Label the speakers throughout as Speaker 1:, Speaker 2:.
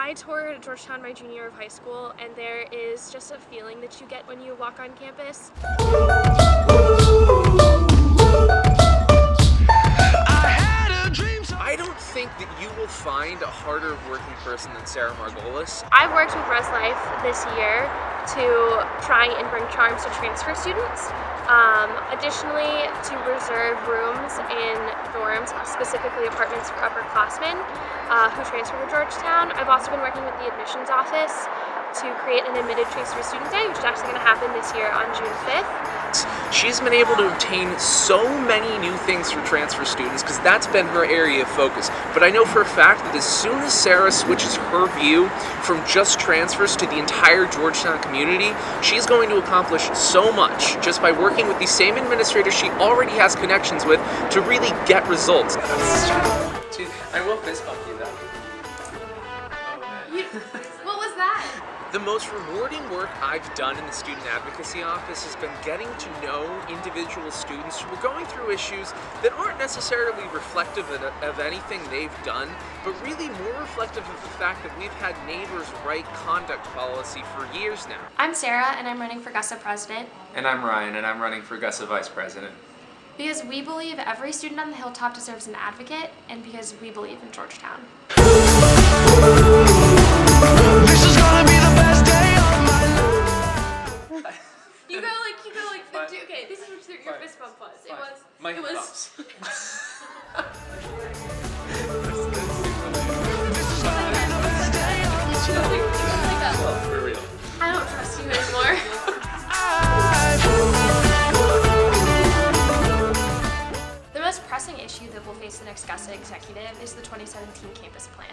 Speaker 1: I toured Georgetown my junior year of high school, and there is just a feeling that you get when you walk on campus.
Speaker 2: I don't think that you will find a harder working person than Sarah Margolis.
Speaker 1: I've worked with Res Life this year to try and bring charms to transfer students. Additionally, to reserve rooms in dorms, specifically apartments for upperclassmen who transfer to Georgetown. I've also been working with the admissions office to create an admitted transfer student day, which is actually going to happen this year on June 5th.
Speaker 2: She's been able to obtain so many new things for transfer students because that's been her area of focus. But I know for a fact that as soon as Sarah switches her view from just transfers to the entire Georgetown community, she's going to accomplish so much just by working with the same administrators she already has connections with to really get results.
Speaker 3: I will fist bump you though.
Speaker 1: What was that?
Speaker 2: The most rewarding work I've done in the Student Advocacy Office has been getting to know individual students who are going through issues that aren't necessarily reflective of anything they've done, but really more reflective of the fact that we've had neighbors write conduct policy for years now.
Speaker 1: I'm Sarah, and I'm running for GUSA President.
Speaker 3: And I'm Ryan, and I'm running for GUSA Vice President.
Speaker 1: Because we believe every student on the Hilltop deserves an advocate, and because we believe in Georgetown.
Speaker 4: This is gonna be the best day of my life.
Speaker 1: You go like, okay, this is what your fist bump was. It was,
Speaker 3: My
Speaker 1: it was.
Speaker 3: bumps.
Speaker 4: This is gonna be the best day of my life.
Speaker 3: For real.
Speaker 1: I don't trust you anymore. The most pressing issue that will face the next GUSA executive is the 2017 campus plan.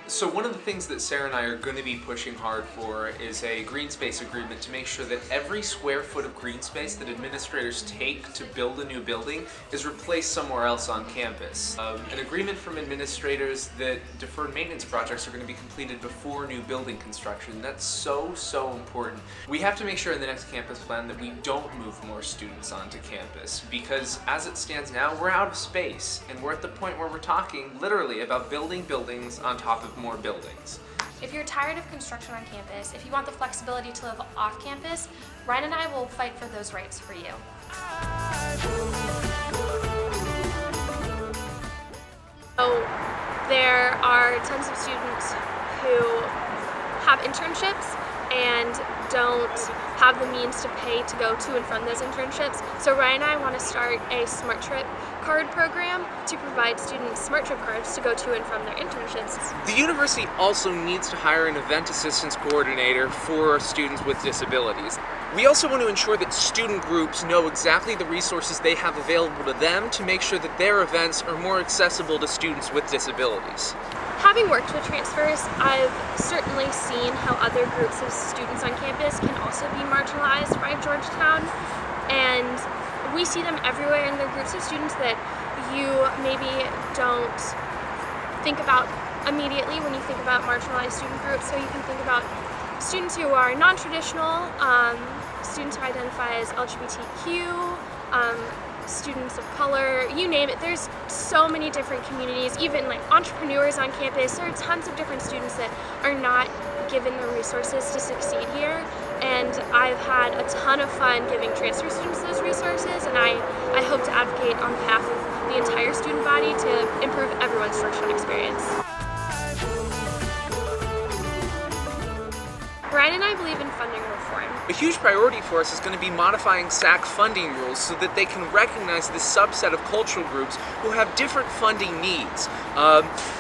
Speaker 3: So one of the things that Sarah and I are going to be pushing hard for is a green space agreement to make sure that every square foot of green space that administrators take to build a new building is replaced somewhere else on campus. An agreement from administrators that deferred maintenance projects are going to be completed before new building construction. That's so important. We have to make sure in the next campus plan that we don't move more students onto campus, because as it stands now, we're out of space, and we're at the point where we're talking literally about building buildings on top of more buildings.
Speaker 1: If you're tired of construction on campus, if you want the flexibility to live off campus, Ryan and I will fight for those rights for you. So there are tons of students who have internships and don't have the means to pay to go to and from those internships. So Ryan and I want to start a Smart Trip card program to provide students Smart Trip cards to go to and from their internships.
Speaker 2: The university also needs to hire an event assistance coordinator for students with disabilities. We also want to ensure that student groups know exactly the resources they have available to them to make sure that their events are more accessible to students with disabilities.
Speaker 1: Having worked with transfers, I've certainly seen how other groups of students on campus can also be marginalized by Georgetown, and we see them everywhere, and they're groups of students that you maybe don't think about immediately when you think about marginalized student groups. So you can think about students who are non-traditional, students who identify as LGBTQ, students of color, you name it. There's so many different communities, even like entrepreneurs on campus. There are tons of different students that are not given the resources to succeed here, and I've had a ton of fun giving transfer students those resources, and I hope to advocate on behalf of the entire student body to improve everyone's Georgetown experience. Ryan and I believe in funding reform.
Speaker 2: A huge priority for us is going to be modifying SAC funding rules so that they can recognize this subset of cultural groups who have different funding needs.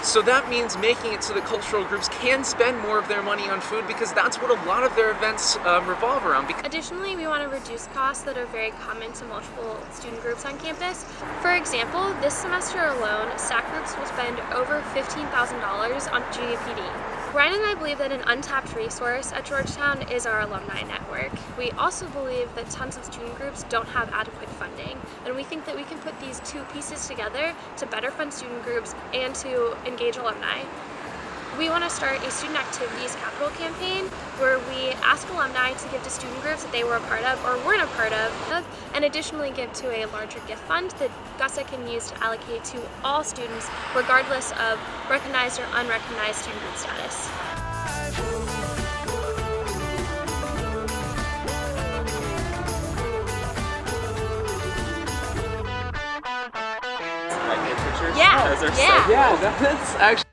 Speaker 2: So that means making it so that cultural groups can spend more of their money on food, because that's what a lot of their events revolve around. Additionally,
Speaker 1: we want to reduce costs that are very common to multiple student groups on campus. For example, this semester alone, SAC groups will spend over $15,000 on GAPD. Ryan and I believe that an untapped resource at Georgetown is our alumni network. We also believe that tons of student groups don't have adequate funding, and we think that we can put these two pieces together to better fund student groups and to engage alumni. we want to start a student activities capital campaign where we ask alumni to give to student groups that they were a part of or weren't a part of, and additionally give to a larger gift fund that GUSA can use to allocate to all students regardless of recognized or unrecognized student group status.
Speaker 5: Like pictures?
Speaker 1: Yeah,
Speaker 5: Those are
Speaker 1: yeah.
Speaker 5: so
Speaker 2: Yeah, that's actually